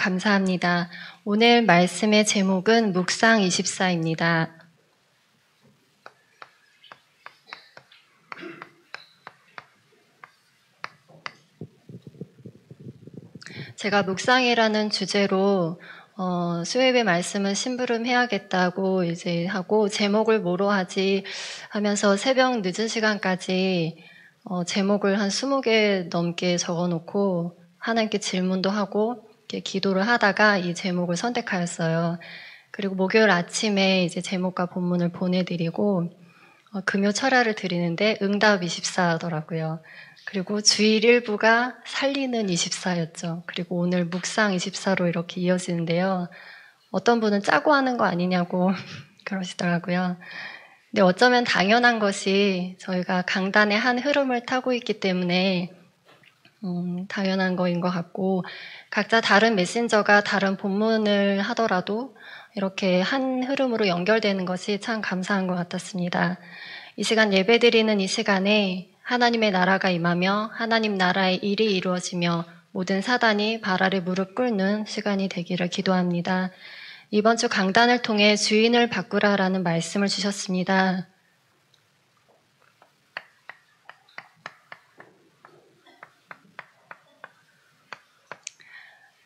감사합니다. 오늘 말씀의 제목은 묵상 24입니다. 제가 묵상이라는 주제로 수요예배 말씀은 심부름해야겠다고 이제 하고 제목을 뭐로 하지 하면서 새벽 늦은 시간까지 제목을 한 20개 넘게 적어놓고 하나님께 질문도 하고 이렇게 기도를 하다가 이 제목을 선택하였어요. 그리고 목요일 아침에 이제 제목과 본문을 보내드리고 금요 철야를 드리는데 응답 24더라고요. 그리고 주일 일부가 살리는 24였죠. 그리고 오늘 묵상 24로 이렇게 이어지는데요. 어떤 분은 짜고 하는 거 아니냐고 그러시더라고요. 근데 어쩌면 당연한 것이 저희가 강단의 한 흐름을 타고 있기 때문에 당연한 거인 것 같고 각자 다른 메신저가 다른 본문을 하더라도 이렇게 한 흐름으로 연결되는 것이 참 감사한 것 같았습니다. 이 시간 예배드리는 이 시간에 하나님의 나라가 임하며 하나님 나라의 일이 이루어지며 모든 사단이 발 아래 무릎 꿇는 시간이 되기를 기도합니다. 이번 주 강단을 통해 주인을 바꾸라라는 말씀을 주셨습니다.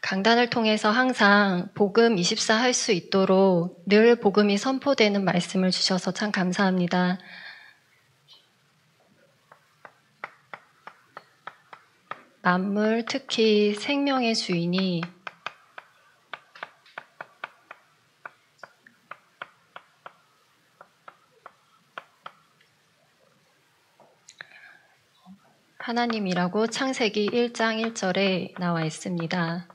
강단을 통해서 항상 복음 24 할 수 있도록 늘 복음이 선포되는 말씀을 주셔서 참 감사합니다. 만물, 특히 생명의 주인이 하나님이라고 창세기 1장 1절에 나와 있습니다.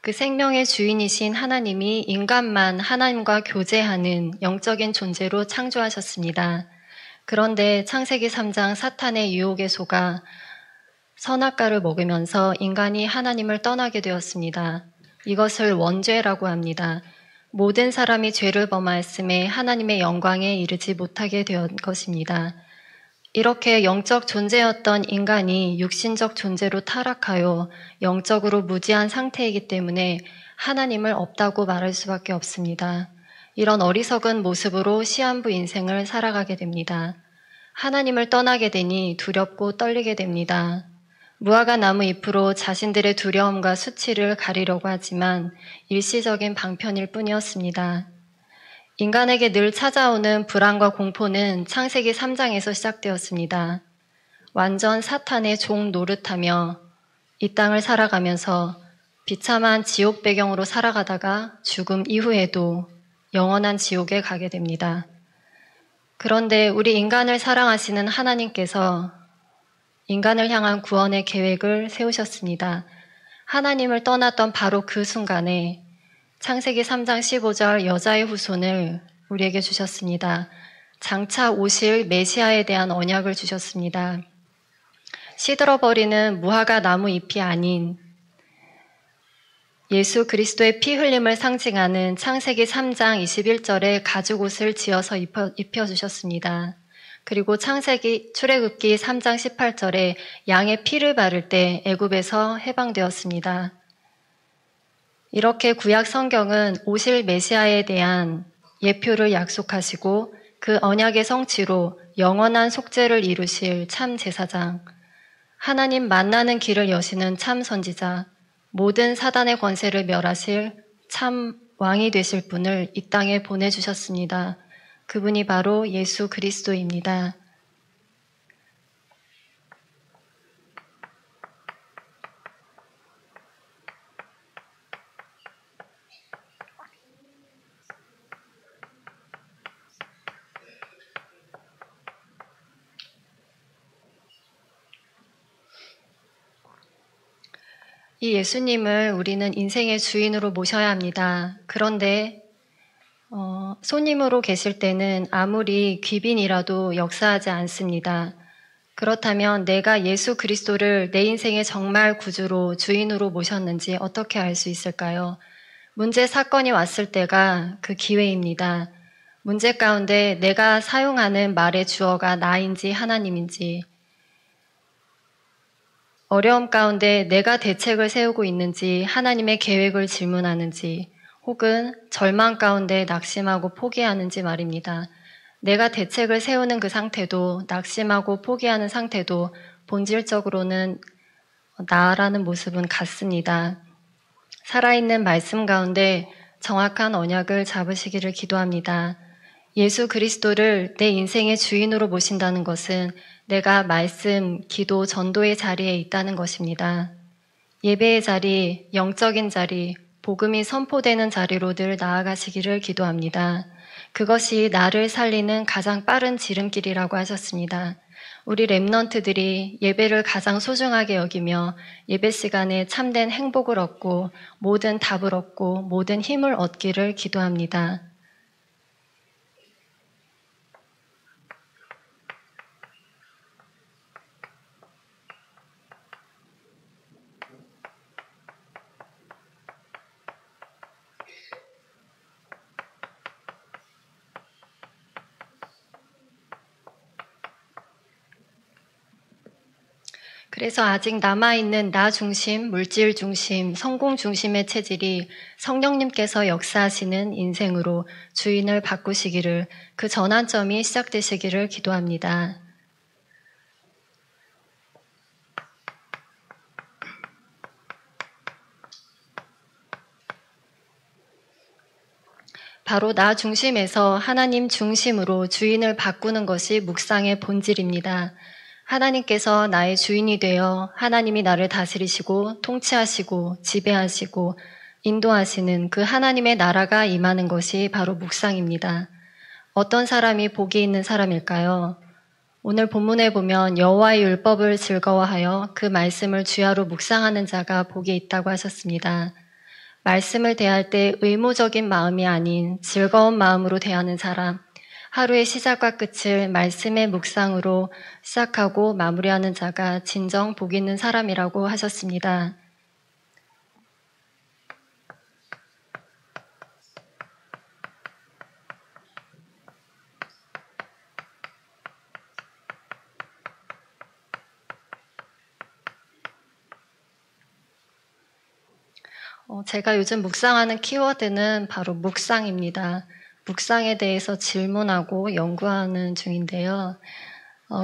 그 생명의 주인이신 하나님이 인간만 하나님과 교제하는 영적인 존재로 창조하셨습니다. 그런데 창세기 3장 사탄의 유혹에 속아 선악과를 먹으면서 인간이 하나님을 떠나게 되었습니다. 이것을 원죄라고 합니다. 모든 사람이 죄를 범하였음에 하나님의 영광에 이르지 못하게 된 것입니다. 이렇게 영적 존재였던 인간이 육신적 존재로 타락하여 영적으로 무지한 상태이기 때문에 하나님을 없다고 말할 수밖에 없습니다. 이런 어리석은 모습으로 시한부 인생을 살아가게 됩니다. 하나님을 떠나게 되니 두렵고 떨리게 됩니다. 무화과 나무 잎으로 자신들의 두려움과 수치를 가리려고 하지만 일시적인 방편일 뿐이었습니다. 인간에게 늘 찾아오는 불안과 공포는 창세기 3장에서 시작되었습니다. 완전 사탄의 종 노릇하며 이 땅을 살아가면서 비참한 지옥 배경으로 살아가다가 죽음 이후에도 영원한 지옥에 가게 됩니다. 그런데 우리 인간을 사랑하시는 하나님께서 인간을 향한 구원의 계획을 세우셨습니다. 하나님을 떠났던 바로 그 순간에 창세기 3장 15절 여자의 후손을 우리에게 주셨습니다. 장차 오실 메시아에 대한 언약을 주셨습니다. 시들어버리는 무화과 나무 잎이 아닌 예수 그리스도의 피 흘림을 상징하는 창세기 3장 21절에 가죽옷을 지어서 입혀주셨습니다. 그리고 출애굽기 3장 18절에 양의 피를 바를 때 애굽에서 해방되었습니다. 이렇게 구약 성경은 오실 메시아에 대한 예표를 약속하시고 그 언약의 성취로 영원한 속죄를 이루실 참 제사장, 하나님 만나는 길을 여시는 참 선지자, 모든 사단의 권세를 멸하실 참 왕이 되실 분을 이 땅에 보내주셨습니다. 그분이 바로 예수 그리스도입니다. 이 예수님을 우리는 인생의 주인으로 모셔야 합니다. 그런데 손님으로 계실 때는 아무리 귀빈이라도 역사하지 않습니다. 그렇다면 내가 예수 그리스도를 내 인생의 정말 구주로 주인으로 모셨는지 어떻게 알 수 있을까요? 문제 사건이 왔을 때가 그 기회입니다. 문제 가운데 내가 사용하는 말의 주어가 나인지 하나님인지 어려움 가운데 내가 대책을 세우고 있는지 하나님의 계획을 질문하는지 혹은 절망 가운데 낙심하고 포기하는지 말입니다. 내가 대책을 세우는 그 상태도 낙심하고 포기하는 상태도 본질적으로는 나라는 모습은 같습니다. 살아있는 말씀 가운데 정확한 언약을 잡으시기를 기도합니다. 예수 그리스도를 내 인생의 주인으로 모신다는 것은 내가 말씀, 기도, 전도의 자리에 있다는 것입니다. 예배의 자리, 영적인 자리, 복음이 선포되는 자리로 늘 나아가시기를 기도합니다. 그것이 나를 살리는 가장 빠른 지름길이라고 하셨습니다. 우리 렘넌트들이 예배를 가장 소중하게 여기며 예배 시간에 참된 행복을 얻고 모든 답을 얻고 모든 힘을 얻기를 기도합니다. 그래서 아직 남아있는 나 중심, 물질 중심, 성공 중심의 체질이 성령님께서 역사하시는 인생으로 주인을 바꾸시기를, 그 전환점이 시작되시기를 기도합니다. 바로 나 중심에서 하나님 중심으로 주인을 바꾸는 것이 묵상의 본질입니다. 하나님께서 나의 주인이 되어 하나님이 나를 다스리시고 통치하시고 지배하시고 인도하시는 그 하나님의 나라가 임하는 것이 바로 묵상입니다. 어떤 사람이 복이 있는 사람일까요? 오늘 본문에 보면 여호와의 율법을 즐거워하여 그 말씀을 주야로 묵상하는 자가 복이 있다고 하셨습니다. 말씀을 대할 때 의무적인 마음이 아닌 즐거운 마음으로 대하는 사람, 하루의 시작과 끝을 말씀의 묵상으로 시작하고 마무리하는 자가 진정 복 있는 사람이라고 하셨습니다. 제가 요즘 묵상하는 키워드는 바로 묵상입니다. 묵상에 대해서 질문하고 연구하는 중인데요.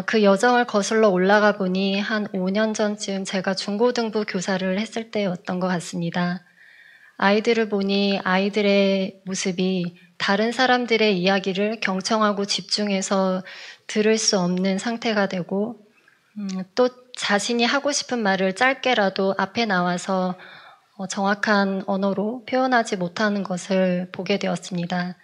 그 여정을 거슬러 올라가 보니 한 5년 전쯤 제가 중고등부 교사를 했을 때였던 것 같습니다. 아이들을 보니 아이들의 모습이 다른 사람들의 이야기를 경청하고 집중해서 들을 수 없는 상태가 되고 또 자신이 하고 싶은 말을 짧게라도 앞에 나와서 정확한 언어로 표현하지 못하는 것을 보게 되었습니다.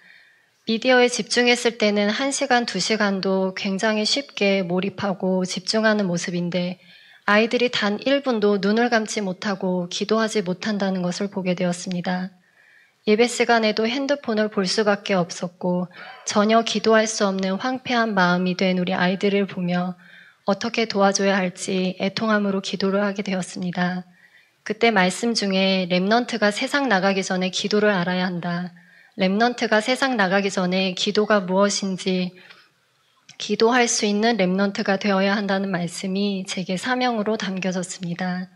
미디어에 집중했을 때는 1시간, 2시간도 굉장히 쉽게 몰입하고 집중하는 모습인데 아이들이 단 1분도 눈을 감지 못하고 기도하지 못한다는 것을 보게 되었습니다. 예배 시간에도 핸드폰을 볼 수밖에 없었고 전혀 기도할 수 없는 황폐한 마음이 된 우리 아이들을 보며 어떻게 도와줘야 할지 애통함으로 기도를 하게 되었습니다. 그때 말씀 중에 렘넌트가 세상 나가기 전에 기도를 알아야 한다. 렘넌트가 세상 나가기 전에 기도가 무엇인지 기도할 수 있는 렘넌트가 되어야 한다는 말씀이 제게 사명으로 담겨졌습니다.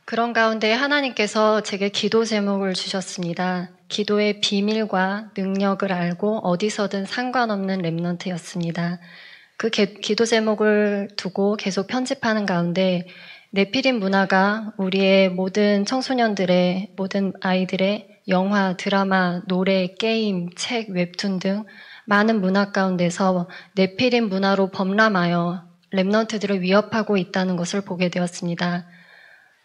그런 가운데 하나님께서 제게 기도 제목을 주셨습니다. 기도의 비밀과 능력을 알고 어디서든 상관없는 렘넌트였습니다. 그 기도 제목을 두고 계속 편집하는 가운데 네피림 문화가 우리의 모든 청소년들의, 모든 아이들의 영화, 드라마, 노래, 게임, 책, 웹툰 등 많은 문화 가운데서 네피림 문화로 범람하여 렘넌트들을 위협하고 있다는 것을 보게 되었습니다.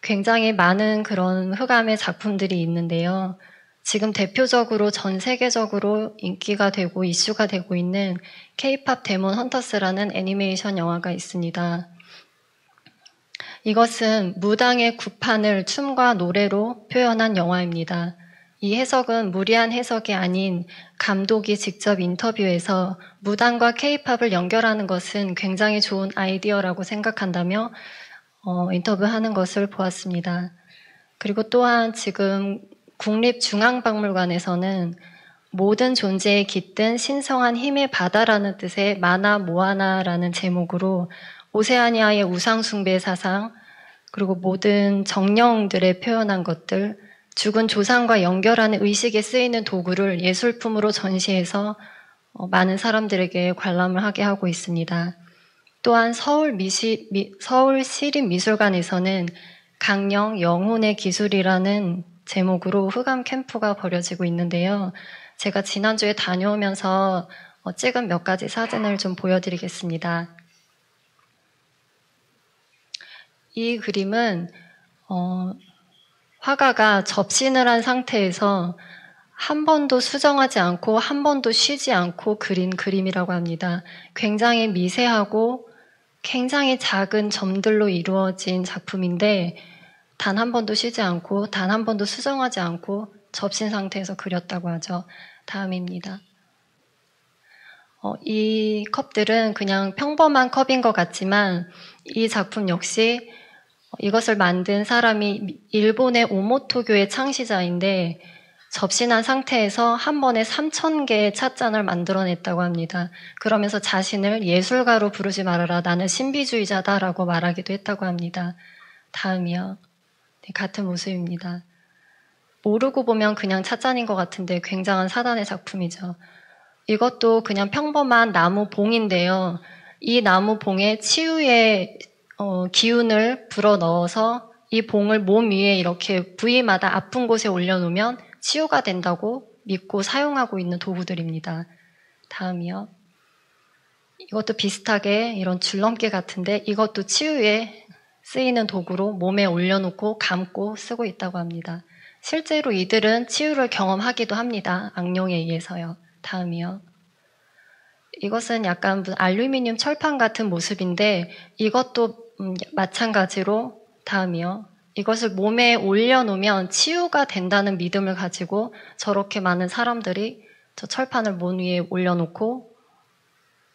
굉장히 많은 그런 흑암의 작품들이 있는데요. 지금 대표적으로 전 세계적으로 인기가 되고 이슈가 되고 있는 K-팝 데몬 헌터스라는 애니메이션 영화가 있습니다. 이것은 무당의 구판을 춤과 노래로 표현한 영화입니다. 이 해석은 무리한 해석이 아닌 감독이 직접 인터뷰에서 무당과 케이팝을 연결하는 것은 굉장히 좋은 아이디어라고 생각한다며 인터뷰하는 것을 보았습니다. 그리고 또한 지금 국립중앙박물관에서는 모든 존재에 깃든 신성한 힘의 바다라는 뜻의 마나 모아나라는 제목으로 오세아니아의 우상숭배 사상, 그리고 모든 정령들의 표현한 것들, 죽은 조상과 연결하는 의식에 쓰이는 도구를 예술품으로 전시해서 많은 사람들에게 관람을 하게 하고 있습니다. 또한 서울 시립미술관에서는 강령 영혼의 기술이라는 제목으로 흑암 캠프가 벌여지고 있는데요. 제가 지난주에 다녀오면서 찍은 몇 가지 사진을 좀 보여드리겠습니다. 이 그림은 화가가 접신을 한 상태에서 한 번도 수정하지 않고 한 번도 쉬지 않고 그린 그림이라고 합니다. 굉장히 미세하고 굉장히 작은 점들로 이루어진 작품인데 단 한 번도 쉬지 않고 단 한 번도 수정하지 않고 접신 상태에서 그렸다고 하죠. 다음입니다. 이 컵들은 그냥 평범한 컵인 것 같지만 이 작품 역시 이것을 만든 사람이 일본의 오모토교의 창시자인데 접신한 상태에서 한 번에 3,000개의 찻잔을 만들어냈다고 합니다. 그러면서 자신을 예술가로 부르지 말아라. 나는 신비주의자다라고 말하기도 했다고 합니다. 다음이요. 네, 같은 모습입니다. 모르고 보면 그냥 찻잔인 것 같은데 굉장한 사단의 작품이죠. 이것도 그냥 평범한 나무 봉인데요. 이 나무 봉에 치유의 기운을 불어넣어서 이 봉을 몸 위에 이렇게 부위마다 아픈 곳에 올려놓으면 치유가 된다고 믿고 사용하고 있는 도구들입니다. 다음이요. 이것도 비슷하게 이런 줄넘기 같은데 이것도 치유에 쓰이는 도구로 몸에 올려놓고 감고 쓰고 있다고 합니다. 실제로 이들은 치유를 경험하기도 합니다. 악령에 의해서요. 다음이요. 이것은 약간 알루미늄 철판 같은 모습인데 이것도 마찬가지로 다음이요. 이것을 몸에 올려놓으면 치유가 된다는 믿음을 가지고 저렇게 많은 사람들이 저 철판을 몸 위에 올려놓고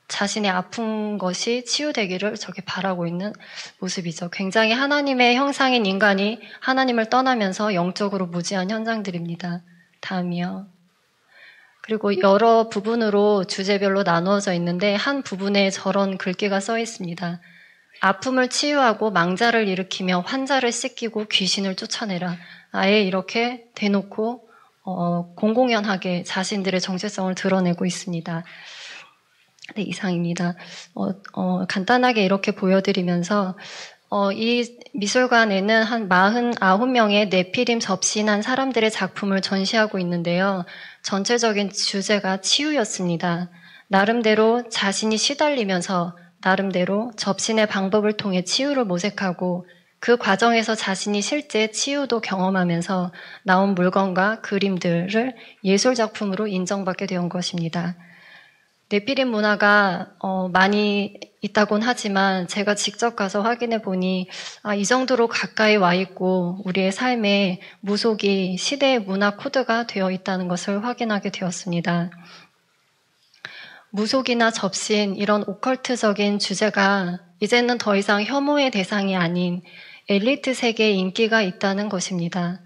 자신의 아픈 것이 치유되기를 저렇게 바라고 있는 모습이죠. 굉장히 하나님의 형상인 인간이 하나님을 떠나면서 영적으로 무지한 현장들입니다. 다음이요. 그리고 여러 부분으로 주제별로 나누어져 있는데 한 부분에 저런 글귀가 써 있습니다. 아픔을 치유하고 망자를 일으키며 환자를 씻기고 귀신을 쫓아내라. 아예 이렇게 대놓고 공공연하게 자신들의 정체성을 드러내고 있습니다. 네, 이상입니다. 간단하게 이렇게 보여드리면서 이 미술관에는 한 49명의 네피림 접신한 사람들의 작품을 전시하고 있는데요. 전체적인 주제가 치유였습니다. 나름대로 자신이 시달리면서 나름대로 접신의 방법을 통해 치유를 모색하고 그 과정에서 자신이 실제 치유도 경험하면서 나온 물건과 그림들을 예술작품으로 인정받게 된 것입니다. 네피림 문화가 많이 있다곤 하지만 제가 직접 가서 확인해 보니 이 정도로 가까이 와 있고 우리의 삶에 무속이 시대의 문화 코드가 되어 있다는 것을 확인하게 되었습니다. 무속이나 접신 이런 오컬트적인 주제가 이제는 더 이상 혐오의 대상이 아닌 엘리트 세계에 인기가 있다는 것입니다.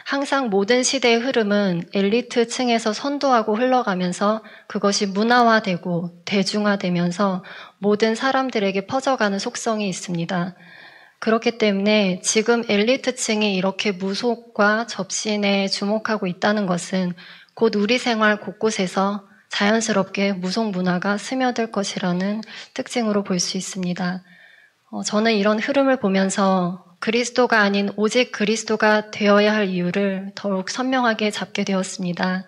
항상 모든 시대의 흐름은 엘리트 층에서 선도하고 흘러가면서 그것이 문화화되고 대중화되면서 모든 사람들에게 퍼져가는 속성이 있습니다. 그렇기 때문에 지금 엘리트 층이 이렇게 무속과 접신에 주목하고 있다는 것은 곧 우리 생활 곳곳에서 자연스럽게 무속 문화가 스며들 것이라는 특징으로 볼 수 있습니다. 저는 이런 흐름을 보면서 그리스도가 아닌 오직 그리스도가 되어야 할 이유를 더욱 선명하게 잡게 되었습니다.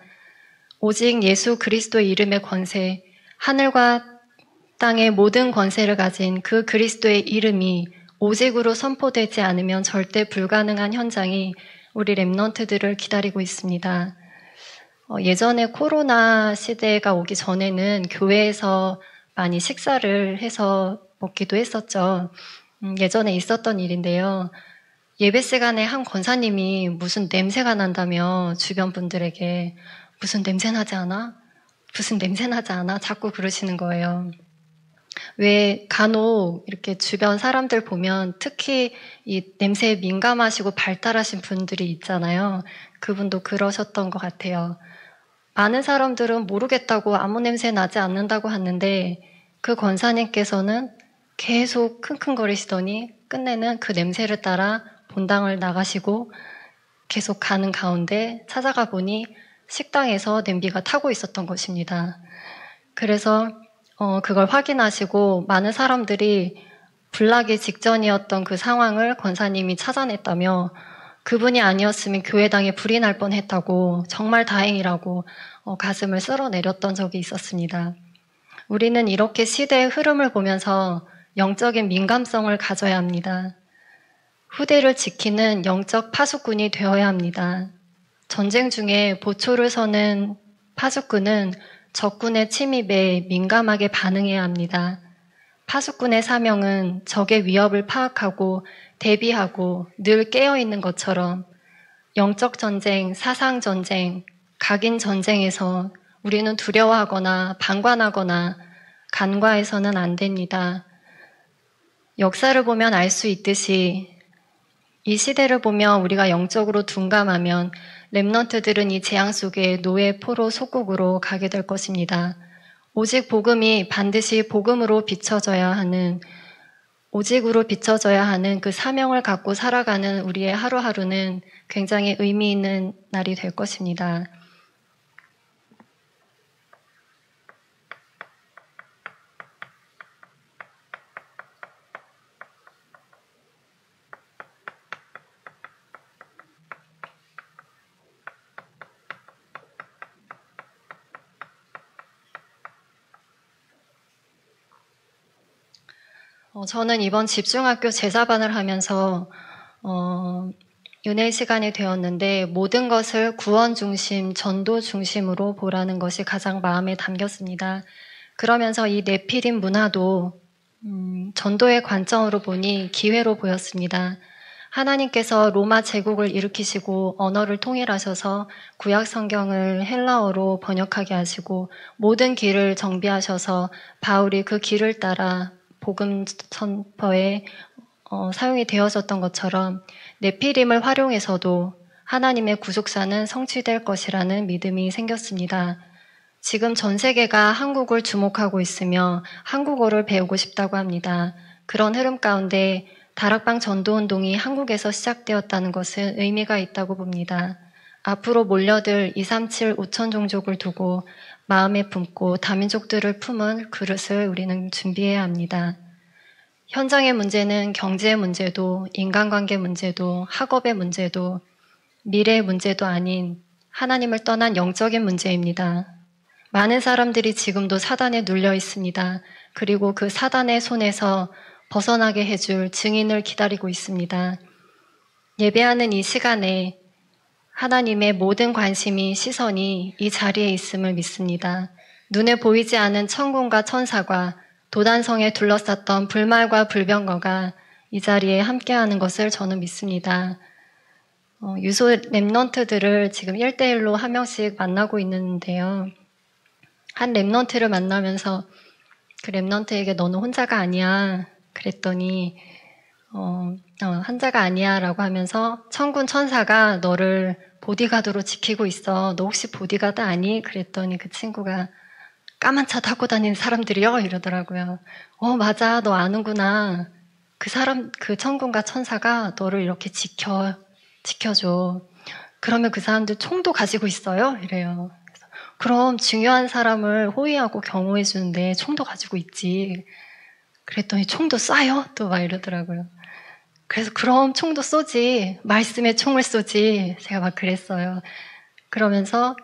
오직 예수 그리스도의 이름의 권세, 하늘과 땅의 모든 권세를 가진 그 그리스도의 이름이 오직으로 선포되지 않으면 절대 불가능한 현장이 우리 렘넌트들을 기다리고 있습니다. 예전에 코로나 시대가 오기 전에는 교회에서 많이 식사를 해서 먹기도 했었죠. 예전에 있었던 일인데요. 예배 시간에 한 권사님이 무슨 냄새가 난다며 주변 분들에게 무슨 냄새 나지 않아? 무슨 냄새 나지 않아? 자꾸 그러시는 거예요. 왜 간혹 이렇게 주변 사람들 보면 특히 이 냄새에 민감하시고 발달하신 분들이 있잖아요. 그분도 그러셨던 것 같아요. 많은 사람들은 모르겠다고 아무 냄새 나지 않는다고 하는데 그 권사님께서는 계속 킁킁거리시더니 끝내는 그 냄새를 따라 본당을 나가시고 계속 가는 가운데 찾아가 보니 식당에서 냄비가 타고 있었던 것입니다. 그래서 그걸 확인하시고 많은 사람들이 불나기 직전이었던 그 상황을 권사님이 찾아냈다며 그분이 아니었으면 교회당에 불이 날 뻔했다고 정말 다행이라고 가슴을 쓸어내렸던 적이 있었습니다. 우리는 이렇게 시대의 흐름을 보면서 영적인 민감성을 가져야 합니다. 후대를 지키는 영적 파수꾼이 되어야 합니다. 전쟁 중에 보초를 서는 파수꾼은 적군의 침입에 민감하게 반응해야 합니다. 파수꾼의 사명은 적의 위협을 파악하고 대비하고 늘 깨어있는 것처럼 영적 전쟁, 사상 전쟁, 각인 전쟁에서 우리는 두려워하거나 방관하거나 간과해서는 안 됩니다. 역사를 보면 알 수 있듯이 이 시대를 보며 우리가 영적으로 둔감하면 렘넌트들은 이 재앙 속에 노예 포로 속국으로 가게 될 것입니다. 오직 복음이 반드시 복음으로 비춰져야 하는 오직으로 비춰져야 하는 그 사명을 갖고 살아가는 우리의 하루하루는 굉장히 의미 있는 날이 될 것입니다. 저는 이번 집중학교 제자반을 하면서 은혜 시간이 되었는데 모든 것을 구원 중심, 전도 중심으로 보라는 것이 가장 마음에 담겼습니다. 그러면서 이 네피림 문화도 전도의 관점으로 보니 기회로 보였습니다. 하나님께서 로마 제국을 일으키시고 언어를 통일하셔서 구약 성경을 헬라어로 번역하게 하시고 모든 길을 정비하셔서 바울이 그 길을 따라 복음 선포에 사용이 되어졌던 것처럼 네피림을 활용해서도 하나님의 구속사는 성취될 것이라는 믿음이 생겼습니다. 지금 전 세계가 한국을 주목하고 있으며 한국어를 배우고 싶다고 합니다. 그런 흐름 가운데 다락방 전도운동이 한국에서 시작되었다는 것은 의미가 있다고 봅니다. 앞으로 몰려들 237 5천 종족을 두고 마음에 품고 다민족들을 품은 그릇을 우리는 준비해야 합니다. 현장의 문제는 경제의 문제도 인간관계 문제도 학업의 문제도 미래의 문제도 아닌 하나님을 떠난 영적인 문제입니다. 많은 사람들이 지금도 사단에 눌려 있습니다. 그리고 그 사단의 손에서 벗어나게 해줄 증인을 기다리고 있습니다. 예배하는 이 시간에 하나님의 모든 관심이 시선이 이 자리에 있음을 믿습니다. 눈에 보이지 않은 천군과 천사가 도단성에 둘러쌌던 불말과 불병거가 이 자리에 함께하는 것을 저는 믿습니다. 유소 랩넌트들을 지금 1대1로 한 명씩 만나고 있는데요. 한 랩넌트를 만나면서 그 랩넌트에게 너는 혼자가 아니야. 그랬더니 한자가 아니야 라고 하면서 천군 천사가 너를 보디가드로 지키고 있어. 너 혹시 보디가드 아니? 그랬더니 그 친구가 까만 차 타고 다니는 사람들이요? 이러더라고요. 맞아. 너 아는구나. 그 천군과 천사가 너를 이렇게 지켜줘. 그러면 그 사람들 총도 가지고 있어요? 이래요. 그럼 중요한 사람을 호위하고 경호해 주는데 총도 가지고 있지. 그랬더니 총도 쏴요? 또 막 이러더라고요. 그래서 그럼 총도 쏘지. 말씀에 총을 쏘지. 제가 막 그랬어요. 그러면서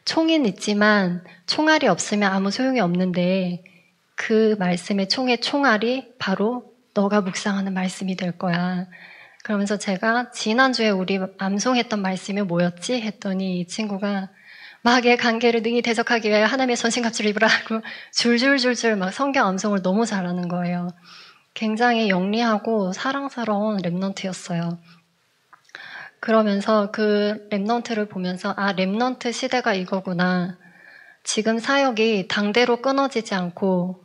총은 있지만 총알이 없으면 아무 소용이 없는데 그 말씀의 총의 총알이 바로 너가 묵상하는 말씀이 될 거야. 그러면서 제가 지난주에 우리 암송했던 말씀이 뭐였지? 했더니 이 친구가 마귀의 관계를 능히 대적하기 위해 하나님의 전신갑주를 입으라 하고 줄줄줄줄 막 성경 암송을 너무 잘하는 거예요. 굉장히 영리하고 사랑스러운 랩넌트였어요. 그러면서 그 랩넌트를 보면서 랩넌트 시대가 이거구나. 지금 사역이 당대로 끊어지지 않고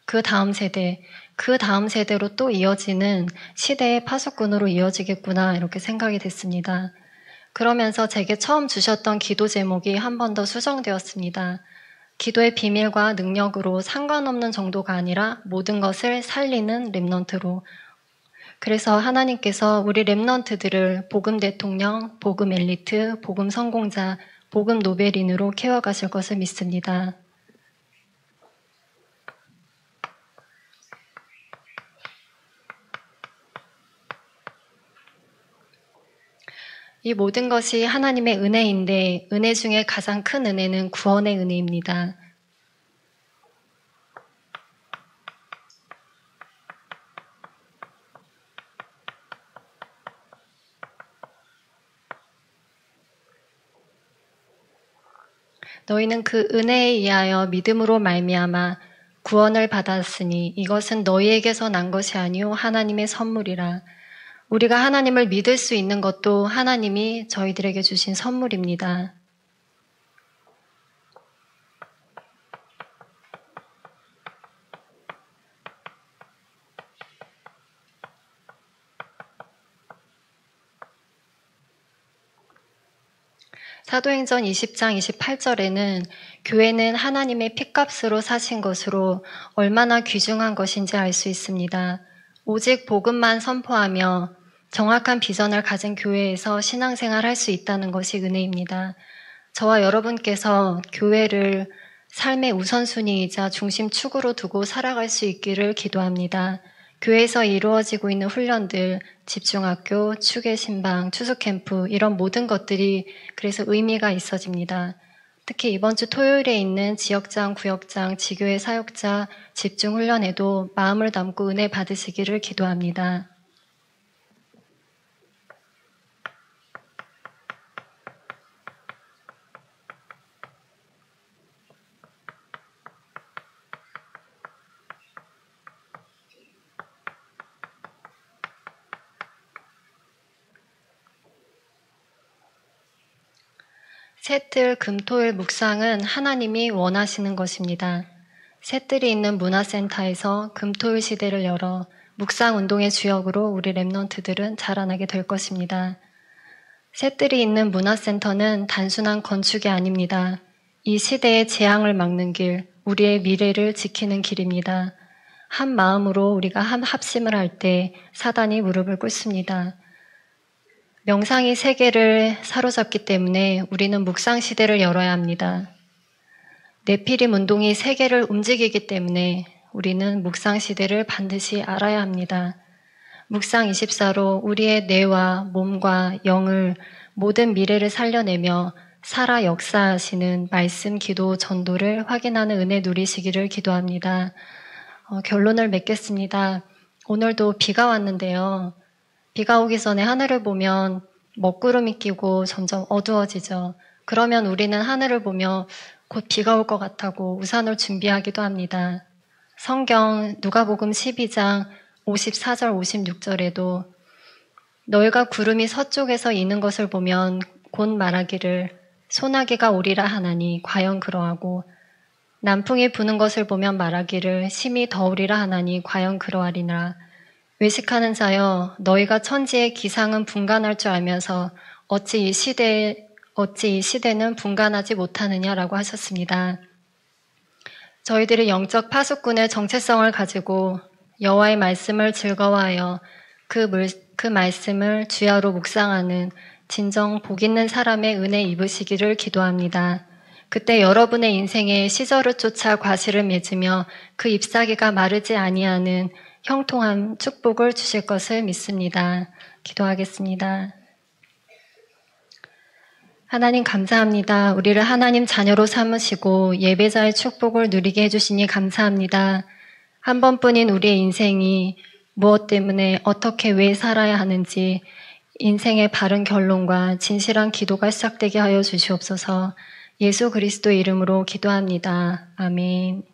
그 다음 세대로 또 이어지는 시대의 파수꾼으로 이어지겠구나 이렇게 생각이 됐습니다. 그러면서 제게 처음 주셨던 기도 제목이 한 번 더 수정되었습니다. 기도의 비밀과 능력으로 상관없는 정도가 아니라 모든 것을 살리는 랩넌트로. 그래서 하나님께서 우리 랩넌트들을 복음 대통령, 복음 엘리트, 복음 성공자, 복음 노벨인으로 키워가실 것을 믿습니다. 이 모든 것이 하나님의 은혜인데 은혜 중에 가장 큰 은혜는 구원의 은혜입니다. 너희는 그 은혜에 의하여 믿음으로 말미암아 구원을 받았으니 이것은 너희에게서 난 것이 아니요 하나님의 선물이라. 우리가 하나님을 믿을 수 있는 것도 하나님이 저희들에게 주신 선물입니다. 사도행전 20장 28절에는 교회는 하나님의 핏값으로 사신 것으로 얼마나 귀중한 것인지 알 수 있습니다. 오직 복음만 선포하며 정확한 비전을 가진 교회에서 신앙생활 할 수 있다는 것이 은혜입니다. 저와 여러분께서 교회를 삶의 우선순위이자 중심축으로 두고 살아갈 수 있기를 기도합니다. 교회에서 이루어지고 있는 훈련들, 집중학교, 추계 신방, 추수 캠프 이런 모든 것들이 그래서 의미가 있어집니다. 특히 이번 주 토요일에 있는 지역장, 구역장, 지교회 사역자 집중 훈련에도 마음을 담고 은혜 받으시기를 기도합니다. 셋들 금토일 묵상은 하나님이 원하시는 것입니다. 셋들이 있는 문화센터에서 금토일 시대를 열어 묵상 운동의 주역으로 우리 랩넌트들은 자라나게 될 것입니다. 셋들이 있는 문화센터는 단순한 건축이 아닙니다. 이 시대의 재앙을 막는 길, 우리의 미래를 지키는 길입니다. 한 마음으로 우리가 한 합심을 할 때 사단이 무릎을 꿇습니다. 명상이 세계를 사로잡기 때문에 우리는 묵상 시대를 열어야 합니다. 네피림 운동이 세계를 움직이기 때문에 우리는 묵상 시대를 반드시 알아야 합니다. 묵상 24로 우리의 뇌와 몸과 영을 모든 미래를 살려내며 살아 역사하시는 말씀, 기도, 전도를 확인하는 은혜 누리시기를 기도합니다. 결론을 맺겠습니다. 오늘도 비가 왔는데요. 비가 오기 전에 하늘을 보면 먹구름이 끼고 점점 어두워지죠. 그러면 우리는 하늘을 보며 곧 비가 올 것 같다고 우산을 준비하기도 합니다. 성경 누가복음 12장 54절 56절에도 너희가 구름이 서쪽에서 이는 것을 보면 곧 말하기를 소나기가 오리라 하나니 과연 그러하고 남풍이 부는 것을 보면 말하기를 심히 더우리라 하나니 과연 그러하리라. 외식하는 자여 너희가 천지의 기상은 분간할 줄 알면서 어찌 이 시대는 분간하지 못하느냐라고 하셨습니다. 저희들이 영적 파수꾼의 정체성을 가지고 여호와의 말씀을 즐거워하여 그 말씀을 주야로 묵상하는 진정 복 있는 사람의 은혜 입으시기를 기도합니다. 그때 여러분의 인생에 시절을 쫓아 과실을 맺으며 그 잎사귀가 마르지 아니하는 형통한 축복을 주실 것을 믿습니다. 기도하겠습니다. 하나님 감사합니다. 우리를 하나님 자녀로 삼으시고 예배자의 축복을 누리게 해주시니 감사합니다. 한 번뿐인 우리의 인생이 무엇 때문에 어떻게 왜 살아야 하는지 인생의 바른 결론과 진실한 기도가 시작되게 하여 주시옵소서. 예수 그리스도의 이름으로 기도합니다. 아멘.